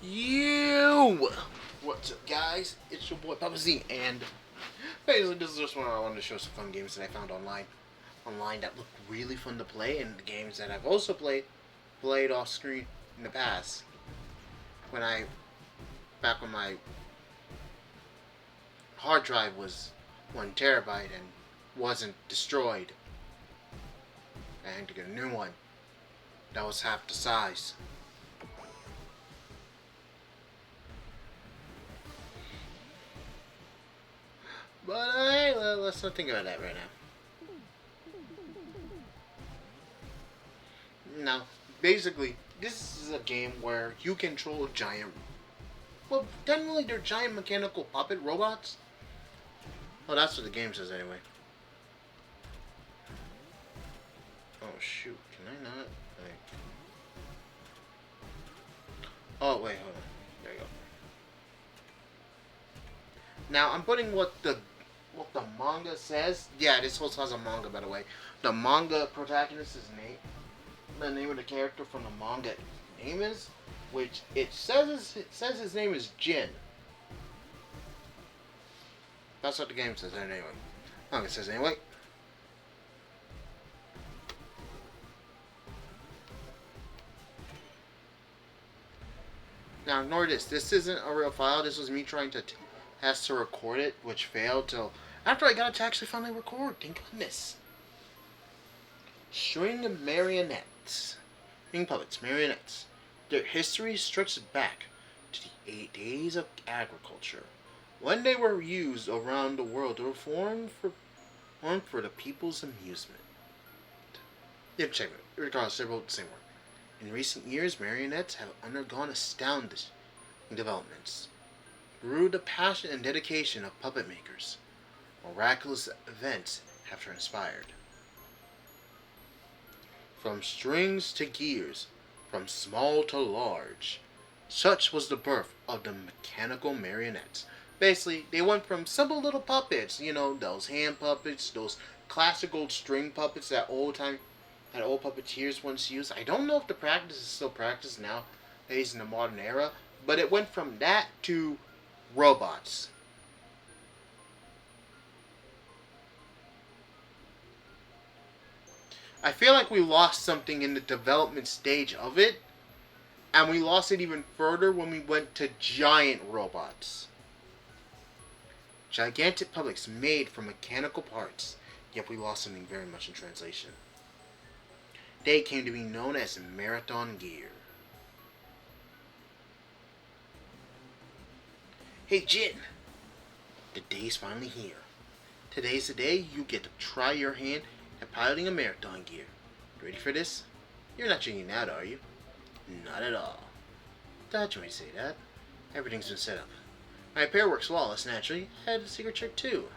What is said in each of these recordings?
You! What's up, guys? It's your boy Papa Z, and basically this is just one I wanted to show some fun games that I found online that look really fun to play, and the games that I've also played off screen in the past. Back when my hard drive was 1 terabyte and wasn't destroyed, I had to get a new one that was half the size. But hey, let's not think about that right now. Now, basically, this is a game where you control giant. Well, technically, they're giant mechanical puppet robots. Well, that's what the game says anyway. Oh shoot! Can I not? Oh wait, hold on. There you go. Now I'm putting what the manga says. Yeah, this also has a manga, by the way. The manga protagonist's name, the name of the character from the manga name is, which it says his name is Jin. That's what the game says anyway. Manga says anyway. Now ignore this. This isn't a real file. This was me trying to test to record it, which failed till after I got it to actually finally record. Thank goodness. String marionettes. String puppets, marionettes. Their history stretches back to the 8 days of agriculture, when they were used around the world to formed for the people's amusement. Yeah, check it. Regardless, they wrote the same word. In recent years, marionettes have undergone astounding developments. Through the passion and dedication of puppet makers, miraculous events have transpired. From strings to gears, from small to large, such was the birth of the mechanical marionettes. Basically, they went from simple little puppets, those hand puppets, those classic old string puppets that old puppeteers once used. I don't know if the practice is still practiced nowadays in the modern era, but it went from that to robots. I feel like we lost something in the development stage of it, and we lost it even further when we went to giant robots. Gigantic puppets made from mechanical parts, yet we lost something very much in translation. They came to be known as marathon gear. Hey Jin, the day's finally here. Today's the day you get to try your hand at piloting a marathon gear. Ready for this? You're not changing out, are you? Not at all. Thought you might say that. Everything's been set up. My repair works flawless, naturally. I had a secret trick too.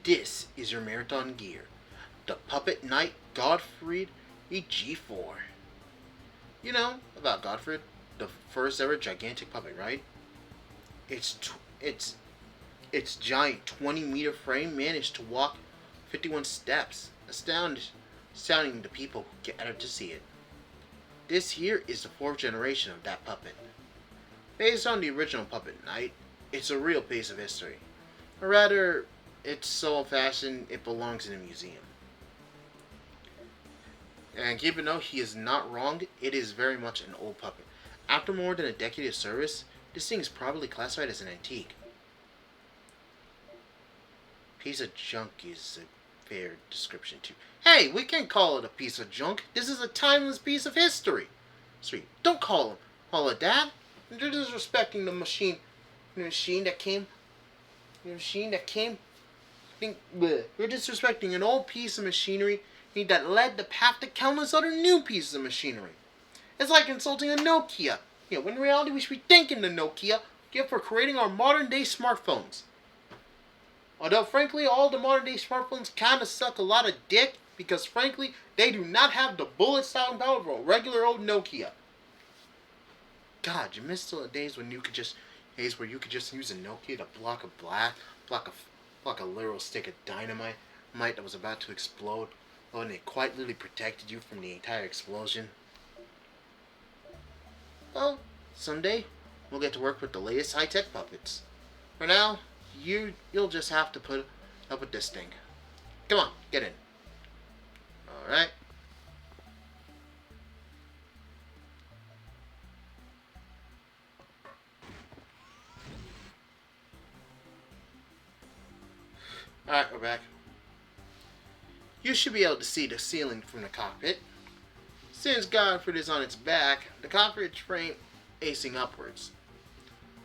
This is your marathon gear. The Puppet Knight Godfried G4. You know about Godfried? The first ever gigantic puppet, right? Its giant 20-meter frame managed to walk 51 steps. Astounding to people who gathered to see it. This here is the 4th generation of that puppet. Based on the original Puppet Knight, it's a real piece of history. Or rather, it's so old-fashioned it belongs in a museum. And keep in mind, he is not wrong. It is very much an old puppet. After more than a decade of service, this thing is probably classified as an antique. Piece of junk is a fair description too. Hey, we can't call it a piece of junk. This is a timeless piece of history. Sweet. Don't call it that. You're disrespecting the machine that came. You're disrespecting an old piece of machinery that led the path to countless other new pieces of machinery. It's like insulting a Nokia. When in reality we should be thanking the Nokia for creating our modern day smartphones. Although frankly all the modern day smartphones kinda suck a lot of dick, because frankly, they do not have the bullet-style power of a regular old Nokia. God, you miss the days when you could just use a Nokia to block a literal stick of dynamite that was about to explode, and it quite literally protected you from the entire explosion. Well, someday we'll get to work with the latest high-tech puppets. For now, you'll just have to put up with this thing. Come on, get in. All right. Alright, we're back. You should be able to see the ceiling from the cockpit. Since Godfrey is on its back, the cockpit frame facing upwards.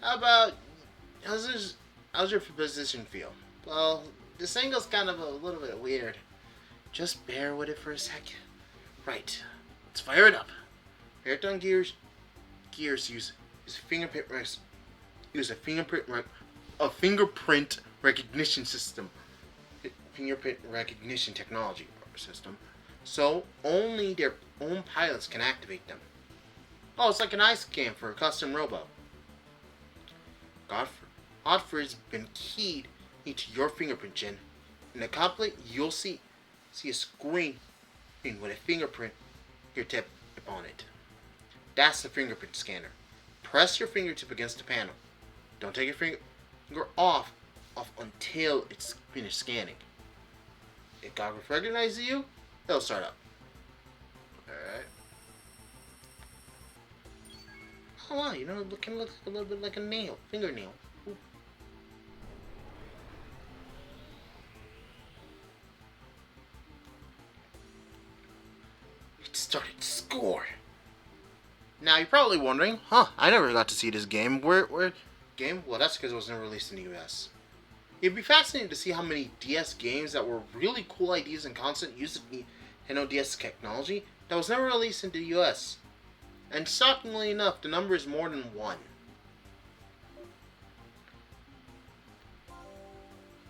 How's your position feel? Well, this angle's kind of a little bit weird. Just bear with it for a second. Right, let's fire it up. Airtime gears use a fingerprint recognition system. Fingerprint recognition technology system. So only their own pilots can activate them. Oh, it's like an eye scan for a custom robo. Godfrey's been keyed into your fingerprint, Jen. In the cockpit, you'll see a screen with a fingerprint tip on it. That's the fingerprint scanner. Press your fingertip against the panel. Don't take your finger off until it's finished scanning. If Godfrey recognizes you, it'll start up. Alright. Oh wow, it can look a little bit like a fingernail. Ooh. It started to score. Now you're probably wondering, I never got to see this game. Where game? Well, that's because it was never released in the US. It'd be fascinating to see how many DS games that were really cool ideas and concept used Nintendo DS technology that was never released in the US. And shockingly enough, the number is more than one.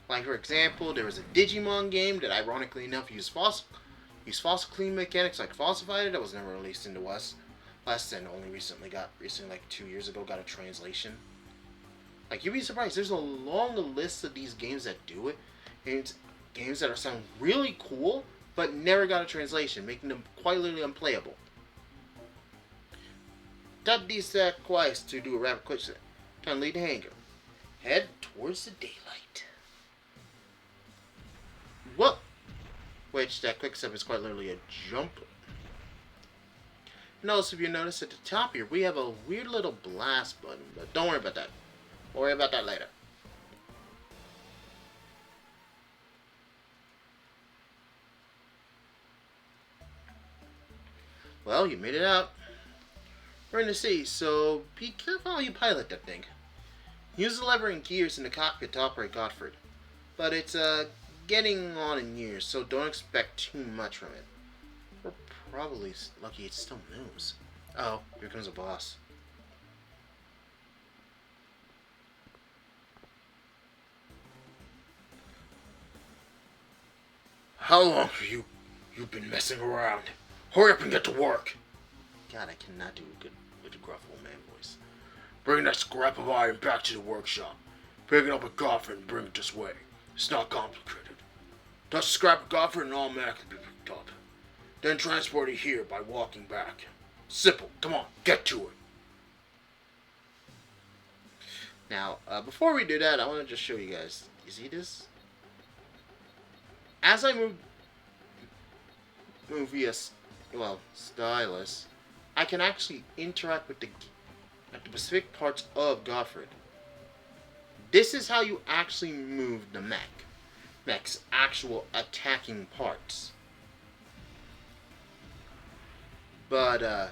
Like for example, there was a Digimon game that ironically enough used fossil clean mechanics like Falsified that was never released in the West. And only recently like 2 years ago got a translation. Like, you'd be surprised. There's a long list of these games that do it. And it's games that sound really cool, but never got a translation, making them quite literally unplayable. Tap these twice to do a rapid quick step. Time to lead the hangar. Head towards the daylight. Whoa! Which, that quick step is quite literally a jump. Notice if you notice at the top here, we have a weird little blast button, but don't worry about that. We'll worry about that later. Well, you made it out. We're in the sea, so be careful how you pilot that thing. Use the lever and gears in the cockpit to operate Godfrey. But it's getting on in years, so don't expect too much from it. We're probably lucky it still moves. Oh, here comes a boss. How long have you've been messing around? Hurry up and get to work. God, I cannot do a good gruff old man voice. Bring that scrap of iron back to the workshop. Pick it up at Godfrey and bring it this way. It's not complicated. Touch the scrap of Godfrey and automatically be picked up. Then transport it here by walking back. Simple. Come on, get to it. Now, before we do that, I want to just show you guys. You see this? As I move via, stylus, I can actually interact with the specific parts of Godfrey. This is how you actually move the Mech's actual attacking parts. But,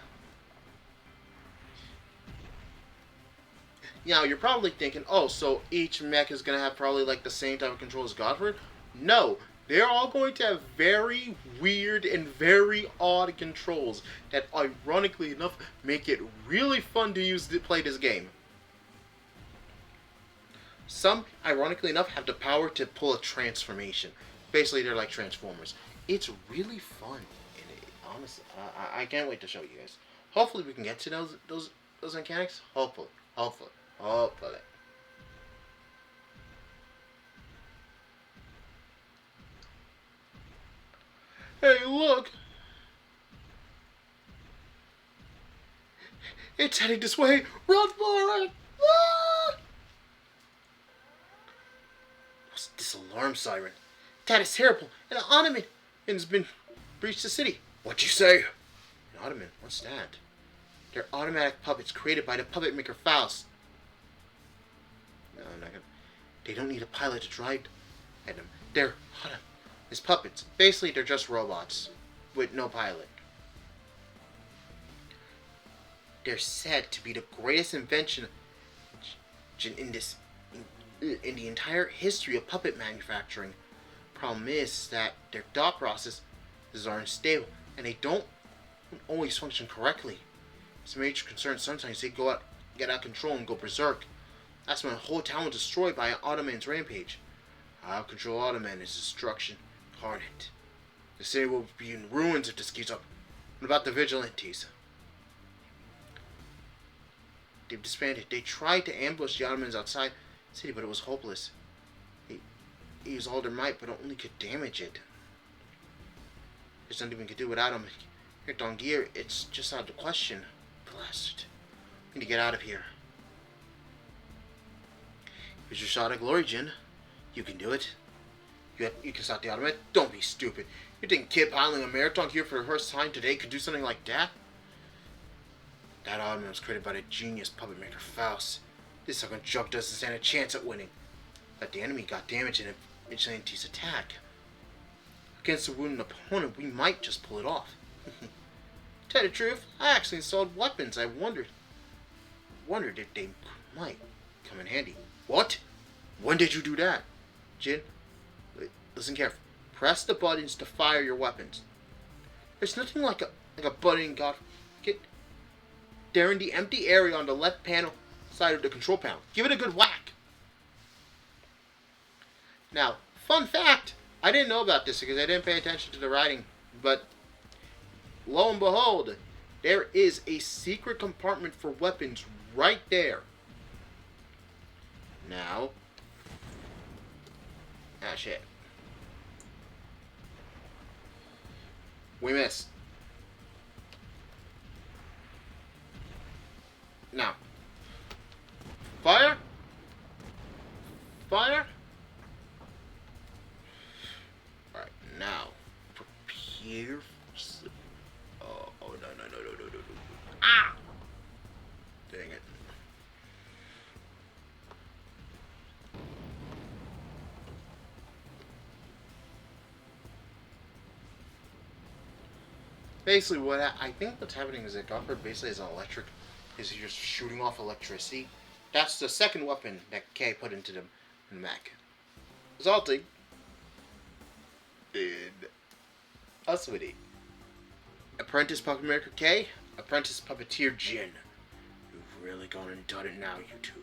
now you're probably thinking, oh, so each mech is going to have probably like the same type of control as Godfrey? No, they're all going to have very weird and very odd controls that, ironically enough, make it really fun to use to play this game. Some, ironically enough, have the power to pull a transformation. Basically, they're like Transformers. It's really fun. And honestly, I can't wait to show you guys. Hopefully, we can get to those mechanics. Hopefully. Hey, look! It's heading this way. Run for it! Ah! What's this alarm siren? That is terrible. An ottoman has been breached the city. What you say? An ottoman? What's that? They're automatic puppets created by the puppet maker Faust. No, I'm not gonna. They don't need a pilot to drive at them. They're it's puppets. Basically, they're just robots with no pilot. They're said to be the greatest invention in the entire history of puppet manufacturing. Problem is that their thought processes are unstable and they don't always function correctly. It's a major concern. Sometimes they get out of control and go berserk. That's when a whole town was destroyed by an Ottoman's rampage. Out of control Ottoman is destruction incarnate. The city will be in ruins if this keeps up. What about the vigilantes? They've disbanded. They tried to ambush the Ottomans outside the city, but it was hopeless. They used all their might, but only could damage it. There's nothing we could do without them. Here at Dongir, it's just out of the question. Blast it. We need to get out of here. Here's your shot at glory, Jin. You can do it. You can stop the Ottoman. Don't be stupid. You think kid piloting a marathon here for the first time today could do something like that? That Ottoman was created by the genius puppet maker Faust. This sucking joke doesn't stand a chance at winning. But the enemy got damaged in a vigilante's attack. Against a wounded opponent, we might just pull it off. To tell the truth, I actually installed weapons. I wondered if they might come in handy. What? When did you do that? Jin, listen carefully. Press the buttons to fire your weapons. There's nothing like a button they're in the empty area on the left panel side of the control panel. Give it a good whack. Now, fun fact, I didn't know about this because I didn't pay attention to the writing, but lo and behold, there is a secret compartment for weapons right there. Now, shit. We missed. Now, fire. Alright, now, prepare for... no. Ah! Dang it. Basically, I think what's happening is that Conrad basically is he's just shooting off electricity. That's the second weapon that K put into the mech. Resulting in a sweetie. Apprentice Puppet Maker K, Apprentice Puppeteer Jin. You've really gone and done it now, you two.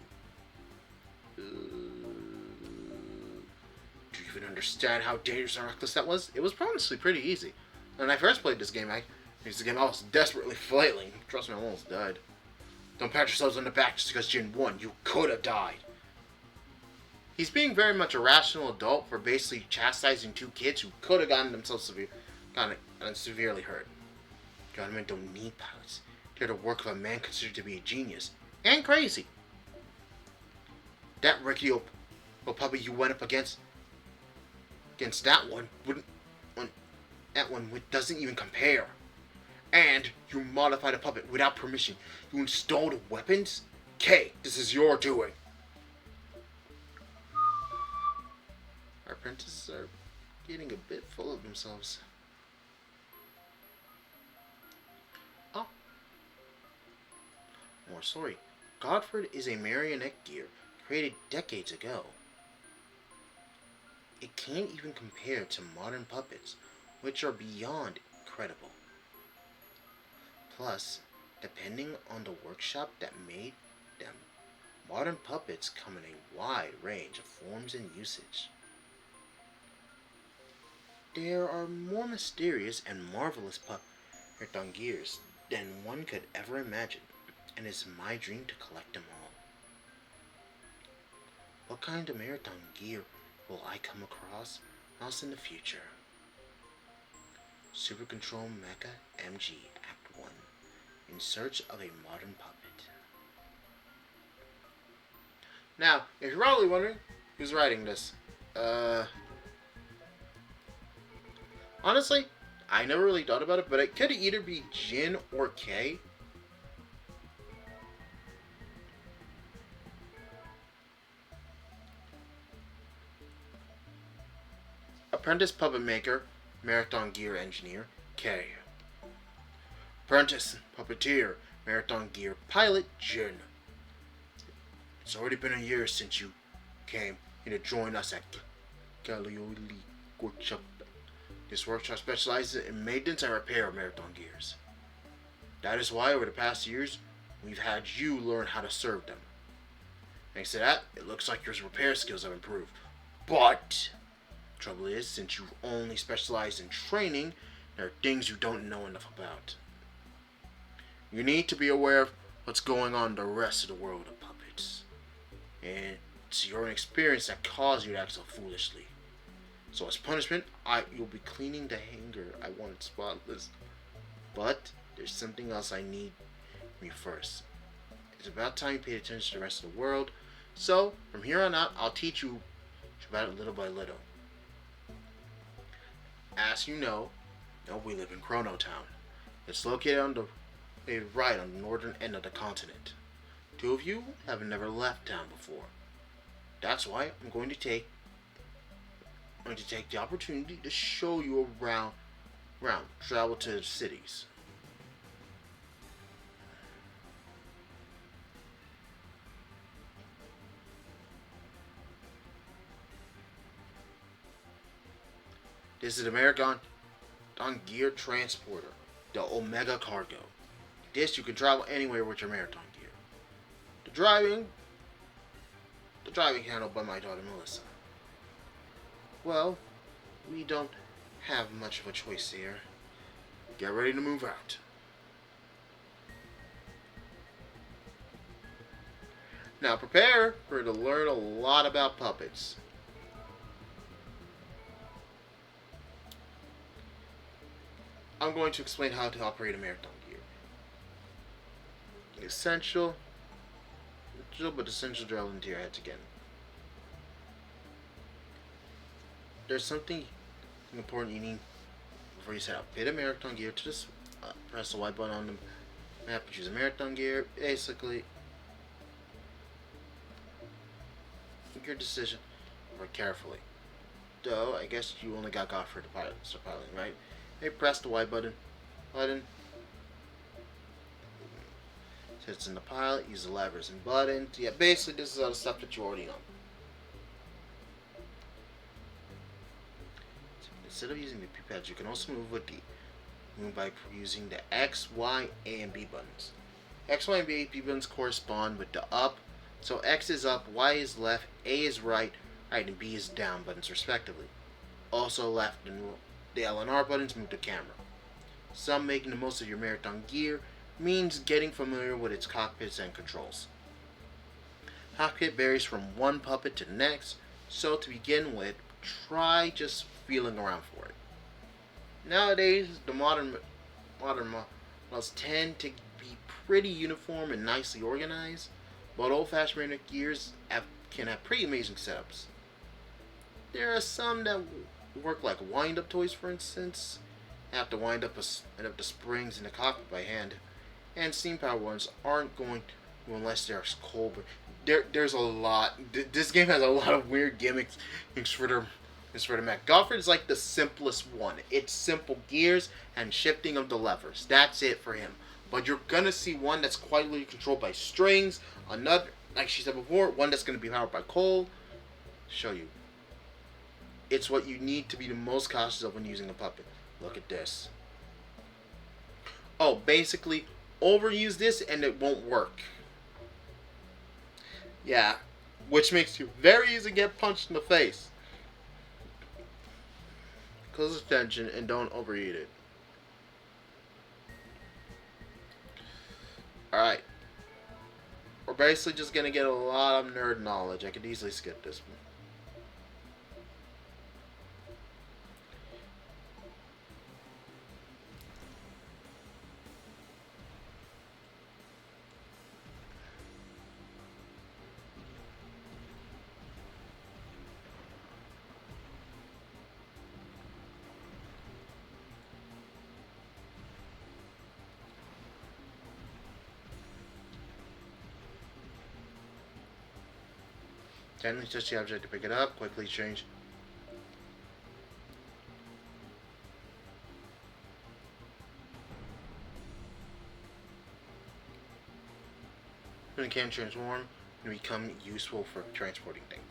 Do you even understand how dangerous and reckless that was? It was honestly pretty easy. When I first played this game, I was desperately flailing. Trust me, I almost died. Don't pat yourselves on the back just because Jin won. You could have died. He's being very much a rational adult for basically chastising two kids who could have gotten themselves severely hurt. Government don't need pilots. They're the work of a man considered to be a genius. And crazy. That rickety old puppy you went up against that one doesn't even compare. And you modified a puppet without permission. You installed weapons? K, this is your doing. Our apprentices are getting a bit full of themselves. Oh. More sorry. Godford is a marionette gear created decades ago. It can't even compare to modern puppets, which are beyond incredible. Plus, depending on the workshop that made them, modern puppets come in a wide range of forms and usage. There are more mysterious and marvelous marathon gears than one could ever imagine, and it's my dream to collect them all. What kind of marathon gear will I come across else in the future? Super Control Mecha MG Act 1 In Search of a Modern Puppet. Now, if you're probably wondering who's writing this, honestly, I never really thought about it, but it could either be Jin or K. Apprentice Puppet Maker, Marathon Gear Engineer, K. Apprentice Puppeteer, Marathon Gear Pilot, Jin. It's already been a year since you came in to join us at Galioli Workshop. This workshop specializes in maintenance and repair of marathon gears. That is why over the past years, we've had you learn how to serve them. Thanks to that, it looks like your repair skills have improved. But the trouble is, since you've only specialized in training, there are things you don't know enough about. You need to be aware of what's going on in the rest of the world of puppets. And it's your own experience that caused you to act so foolishly. So as punishment, you'll be cleaning the hanger I wanted spotless. But there's something else I need from you first. It's about time you paid attention to the rest of the world. So from here on out, I'll teach you about it little by little. As you know, we live in Chrono Town. It's located on the right on the northern end of the continent. Two of you have never left town before. That's why I'm going to take the opportunity to show you around, travel to the cities. This is the American Gear Transporter, the Omega Cargo. This you can travel anywhere with your marathon gear. The driving handled by my daughter Melissa. Well, we don't have much of a choice here. Get ready to move out. Now prepare to learn a lot about puppets. I'm going to explain how to operate a marathon gear. Essential, but essential drilled into your heads again. There's something important you need before you set up. Fit a marathon gear to this. Press the Y button on the map and choose a marathon gear. Basically, make your decision very carefully. Though, I guess you only got for the pilot, start piloting, right? Hey, press the Y button. Sits in the pilot, use the levers and buttons. Yeah, basically this is all the stuff that you already know. Instead of using the P-pads, you can also move by using the X, Y, A, and B buttons. X, Y, and B buttons correspond with the up. So X is up, Y is left, A is right, and B is down buttons respectively. Also left and the L and R buttons move the camera. Some making the most of your marathon gear means getting familiar with its cockpits and controls. Cockpit varies from one puppet to the next, so to begin with, try just feeling around for it. Nowadays, the modern models tend to be pretty uniform and nicely organized, but old-fashioned marathon gears can have pretty amazing setups. There are some that work like wind-up toys, for instance. Have to wind up the springs in the cockpit by hand, and steam-powered ones aren't going to unless they're cold. But there's a lot. This game has a lot of weird gimmicks for the mech. Gofford is like the simplest one. It's simple gears and shifting of the levers. That's it for him. But you're gonna see one that's quietly controlled by strings. Another, like she said before, one that's gonna be powered by coal. Show you. It's what you need to be the most cautious of when using a puppet. Look at this. Oh, basically, overuse this and it won't work. Yeah, which makes you very easy to get punched in the face. close attention and don't overeat it. Alright. We're basically just gonna get a lot of nerd knowledge. I could easily skip this one. Gently touch the object to pick it up. Quickly change. When it can transform and become useful for transporting things.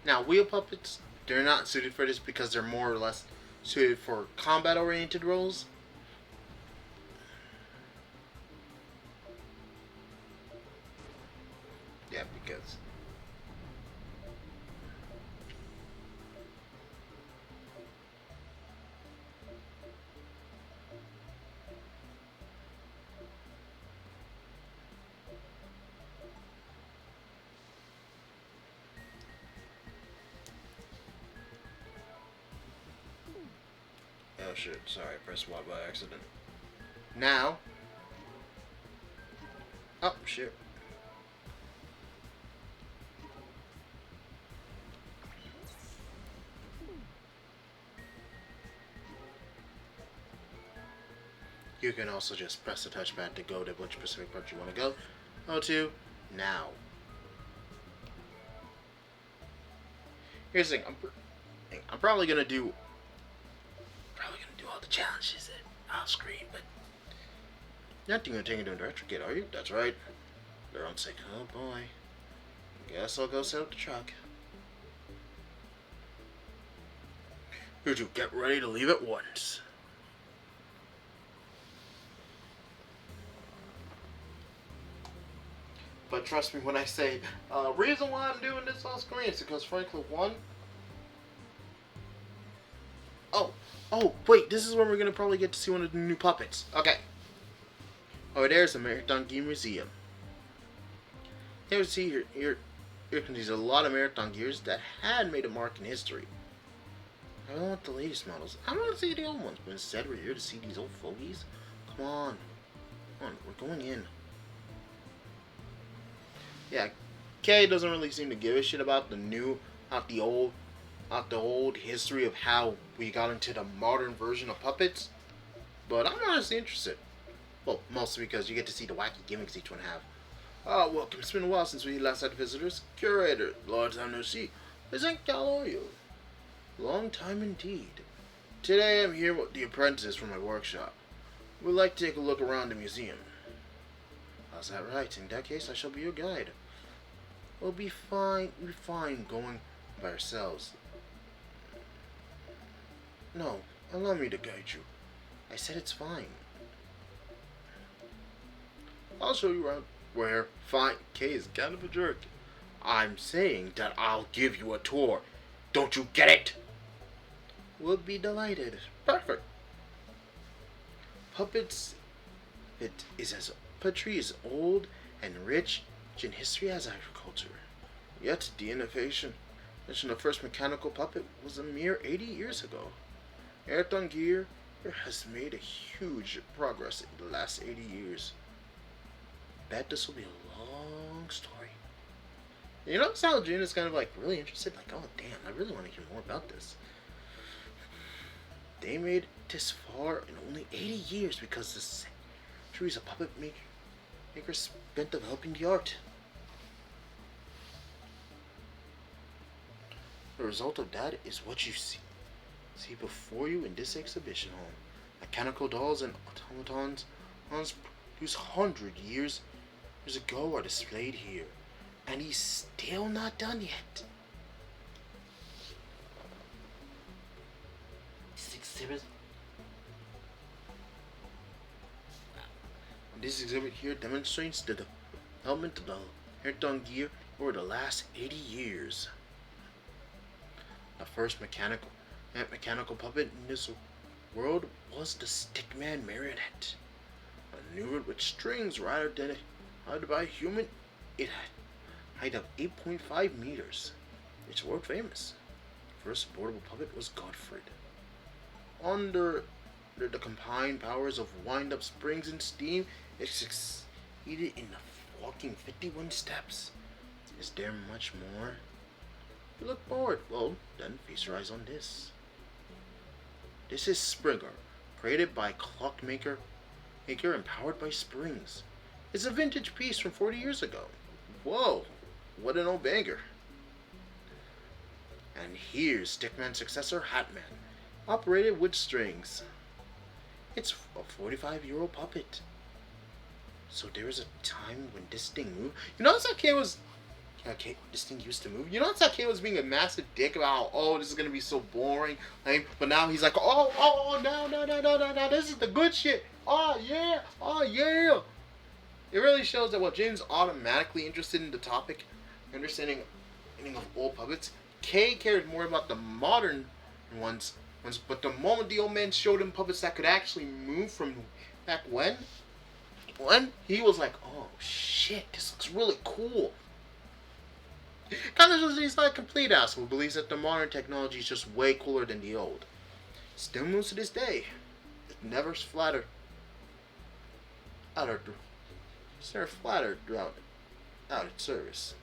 Now, wheel puppets, they're not suited for this because they're more or less suited for combat-oriented roles. Yeah, because... Oh shit, sorry, I pressed Y by accident. Now... Oh, shit. You can also just press the touchpad to go to which specific part you want to go to. Now. Here's the thing. I'm probably gonna do all the challenges off screen, but you're not gonna take it to a director kit, are you? That's right. They're on sick. Oh boy. Guess I'll go set up the truck. You two get ready to leave at once. But trust me when I say, reason why I'm doing this off screen is because frankly, one... Oh, wait, this is when we're going to probably get to see one of the new puppets. Okay. Over there's the Marathon Gear Museum. Here we see here contains a lot of Marathon gears that had made a mark in history. I don't want the latest models. I don't want to see the old ones, but instead we're here to see these old fogies. Come on, we're going in. Yeah, Kay doesn't really seem to give a shit about the old history of how we got into the modern version of puppets. But I'm honestly interested. Well, mostly because you get to see the wacky gimmicks each one have. Ah, welcome. It's been a while since we last had visitors. Curator, long time no see. Isn't Galorio? Long time indeed. Today I'm here with the apprentices from my workshop. We'd like to take a look around the museum. How's that right? In that case, I shall be your guide. We'll be fine going by ourselves. No, allow me to guide you. I said it's fine. I'll show you around. Where? Fine. Kay is kind of a jerk. I'm saying that I'll give you a tour. Don't you get it? We'll be delighted. Perfect. Puppets, it is as puppetry is old and rich in history as agriculture. Yet the innovation of the first mechanical puppet was a mere 80 years ago. Ayrton Gear has made a huge progress in the last 80 years. Bet this will be a long story. You know, Saladin is kind of like really interested, like, oh damn, I really want to hear more about this. They made it this far in only 80 years because the centuries of puppet makers spent developing the art. The result of that is what you see before you in this exhibition hall. Mechanical dolls and automatons produced 100 years ago are displayed here, and he's still not done yet. This exhibit here demonstrates the development of the Ayrton gear over the last 80 years. The first mechanical puppet in this world was the Stickman marionette. Maneuvered with strings rather than held by a human, it had a height of 8.5 meters. It's world famous. The first portable puppet was Godfred. Under the combined powers of wind-up springs and steam, it succeeded in walking 51 steps. Is there much more? You look bored. Well, then feast your eyes on this. This is Springer, created by clockmaker and powered by springs. It's a vintage piece from 40 years ago. Whoa, what an old banger. And here's Stickman's successor, Hatman, operated with strings. It's a 45-year-old puppet. So there was a time when this thing moved. You notice how this thing used to move? You notice how Kane was being a massive dick about how, oh, this is going to be so boring. But now he's like, no, this is the good shit. Oh, yeah. It really shows that while James automatically interested in the topic, understanding of old puppets, Kay cared more about the modern ones. But the moment the old man showed him puppets that could actually move from back when he was like, oh shit, this looks really cool. Kind of shows he's not a complete asshole who believes that the modern technology is just way cooler than the old. Still moves to this day. It never flattered out throughout its service.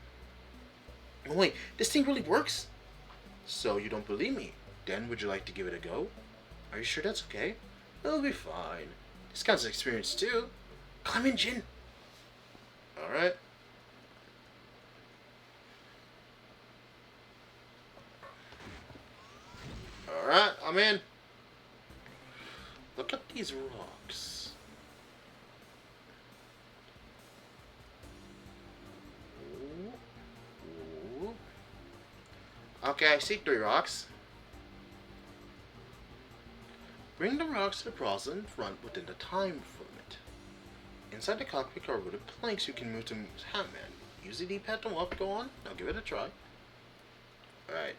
Oh wait, this thing really works? So you don't believe me? Then would you like to give it a go? Are you sure that's okay? It'll be fine. This counts as experience too. Come in, Jin. Alright. Alright, I'm in. Look at these rocks. Ooh. Okay, I see 3 rocks. Bring the rocks to the plaza in front within the time limit. Inside the cockpit are wooden planks you can move to Hatman. Use the D-pad to walk, go on. Now give it a try. Alright.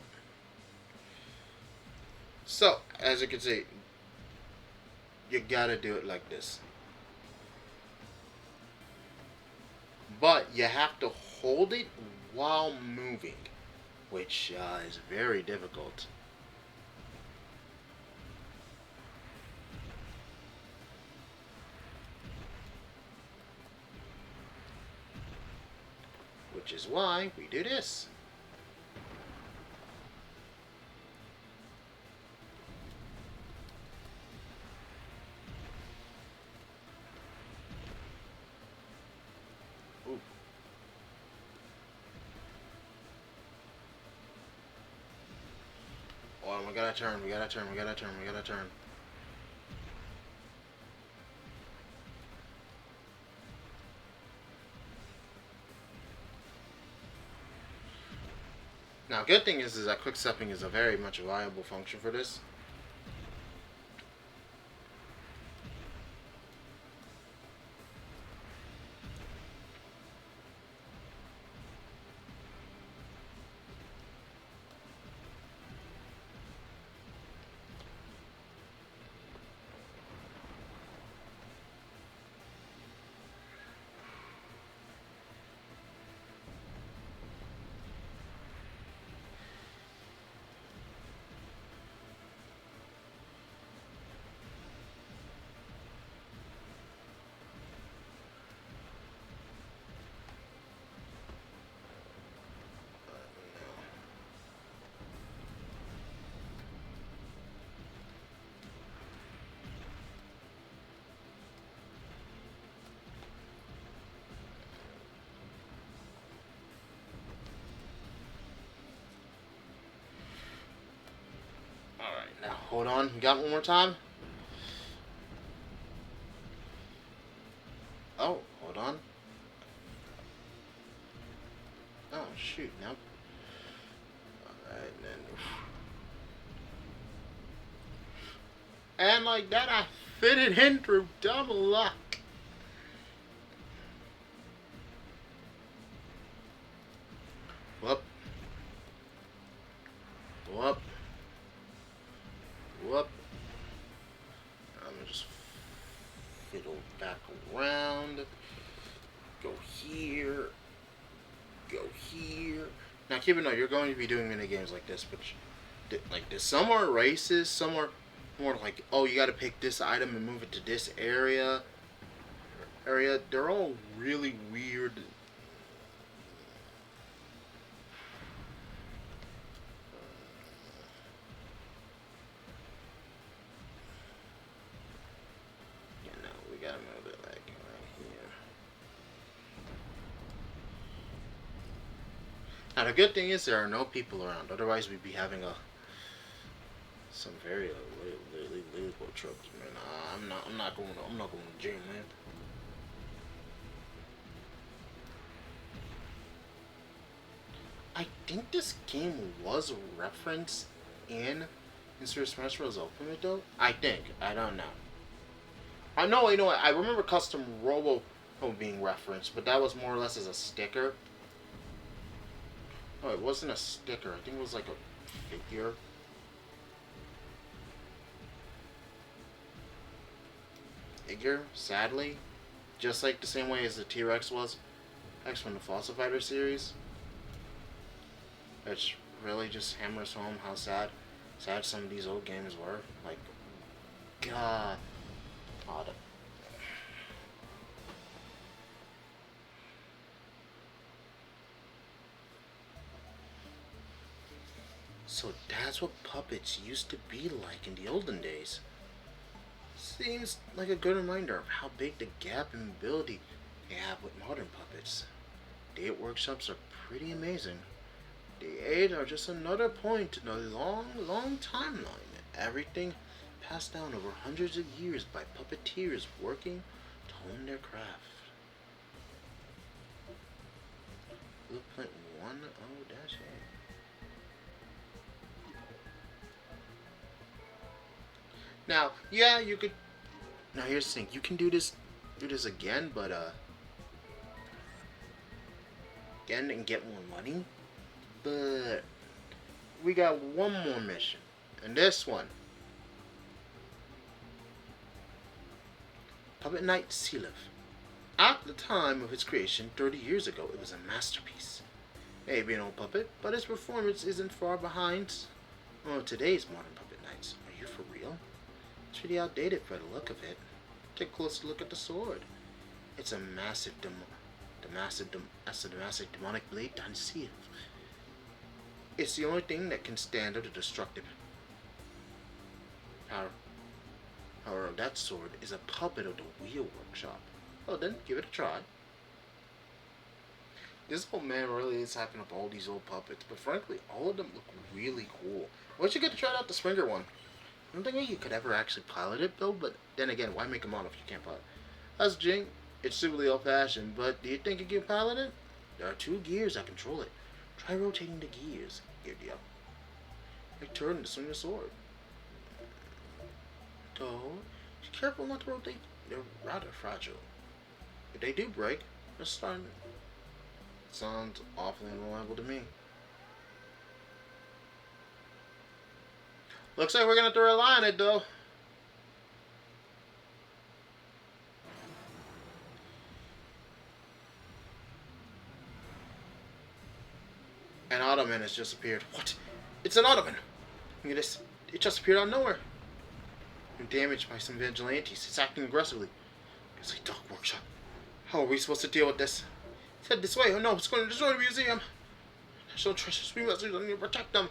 So, as you can see, you gotta do it like this. But you have to hold it while moving, which is very difficult. Which is why we do this. Ooh. Oh, we gotta turn. Now, good thing is that quick stepping is a very much viable function for this. hold on. You got one more time? Oh, hold on. Oh, shoot. Nope. Alright, then. And like that, I fit it in through double luck. Whoop. Whoop. Whoop. I'm gonna just fiddle back around. Go here. Go here. Now keep in mind, you're going to be doing mini games like this, but like this. Some are races, some are more like, oh, you got to pick this item and move it to this area. They're all really weird. Yeah, no, we gotta move it like right here. Now the good thing is there are no people around. Otherwise, we'd be having some very illegal trips, man. I'm not going to gym, man. I think this game was referenced in Super Smash Bros. Ultimate, though. I think. I don't know. I know. I remember Custom Robo being referenced, but that was more or less as a sticker. Oh, it wasn't a sticker. I think it was like a figure. Sadly. Just like the same way as the T-Rex was. X from the Fossil Fighter series. Which really just hammers home how sad some of these old games were. Like, God. Oh, so that's what puppets used to be like in the olden days. Seems like a good reminder of how big the gap in mobility they have with modern puppets. The 8 workshops are pretty amazing. The 8 are just another point in a long timeline. Everything passed down over hundreds of years by puppeteers working to hone their craft. Blueprint 10-8. Now, yeah, you could. Now here's the thing: you can do this again, but again and get more money. But we got one more mission, and this one, Puppet Knight Sealith. At the time of its creation, 30 years ago, it was a masterpiece. Maybe an old puppet, but its performance isn't far behind today's modern puppet knights. Are you for real? It's pretty outdated by the look of it. Take a closer look at the sword. It's a massive demonic blade done sealed. It's the only thing that can stand up to destructive power. However, that sword is a puppet of the Wheel Workshop. Well then, give it a try. This old man really is hyping up all these old puppets, but frankly, all of them look really cool. Why don't you get to try out the Springer one? I don't think you could ever actually pilot it, though, but then again, why make a model if you can't pilot it? As Jing, it's super old-fashioned, but do you think you can pilot it? There are 2 gears that control it. Try rotating the gears. Gear up. Make turn to swing the sword. Though, be careful not to rotate. They're rather fragile. If they do break, they're starting. Sounds awfully unreliable to me. Looks like we're gonna have to rely on it, though. An Ottoman has just appeared. What? It's an Ottoman! Look at this. It just appeared out of nowhere. Been damaged by some vigilantes. It's acting aggressively. It's a dark workshop. How are we supposed to deal with this? It's head this way. Oh no, it's going to destroy the museum. National treasures. We must protect them.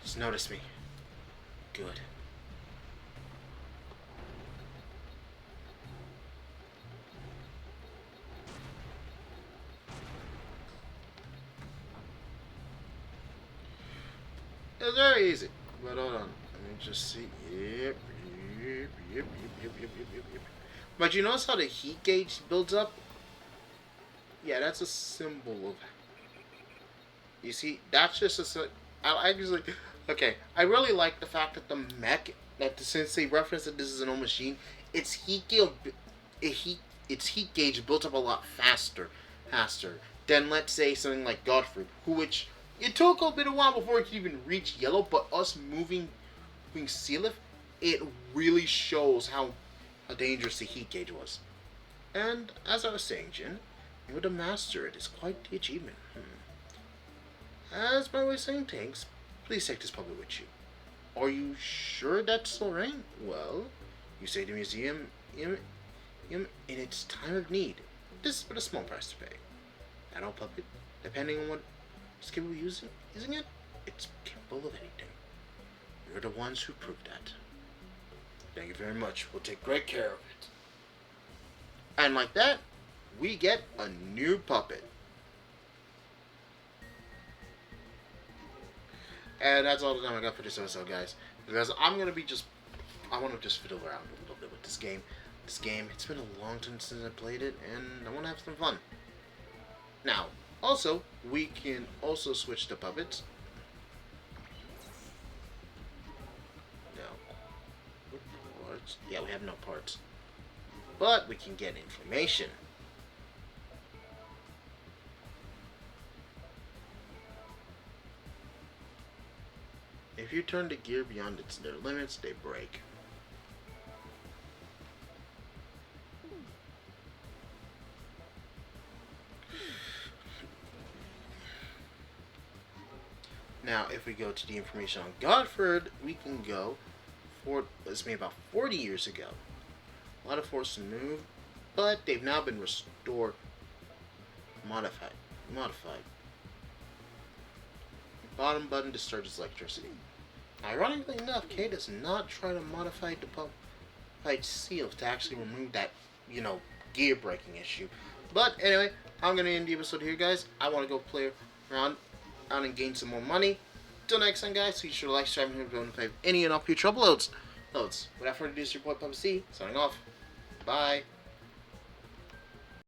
Just notice me. Good. It's very easy. But hold on. Let me just see. Yep. But you notice how the heat gauge builds up? Yeah, that's a symbol of. You see, that's just a. I actually. Okay, I really like the fact that the mech, that since they reference that this is an old machine, its heat gauge, its heat gauge built up a lot faster than let's say something like Godfrey, which it took a bit of while before it could even reach yellow. But us moving Sealith, it really shows how dangerous the heat gauge was. And as I was saying, Jin, you were to master it is quite the achievement. As my way of saying things, please take this puppet with you. Are you sure that's alright? Well, you say the museum in its time of need. This is but a small price to pay. That old puppet, depending on what skill we're using it, it's capable of anything. You're the ones who proved that. Thank you very much. We'll take great care of it. And like that, we get a new puppet. And that's all the time I got for this episode, guys. Because I want to just fiddle around a little bit with this game. It's been a long time since I played it, and I want to have some fun. Now, also, we can also switch to puppets. No. Parts? Yeah, we have no parts. But we can get information. If you turn the gear beyond their limits, they break. Now, if we go to the information on Godford, we can go for this made about 40 years ago. A lot of force to move, but they've now been restored, modified. Bottom button discharges electricity. Ironically enough, Kay does not try to modify the pump seal to actually remove that, gear breaking issue. But anyway, I'm gonna end the episode here, guys. I want to go play around and gain some more money. Till next time, guys, be sure to like, subscribe, and hit the any and all future uploads. Without further ado, it's your boy Papa C, signing off. Bye.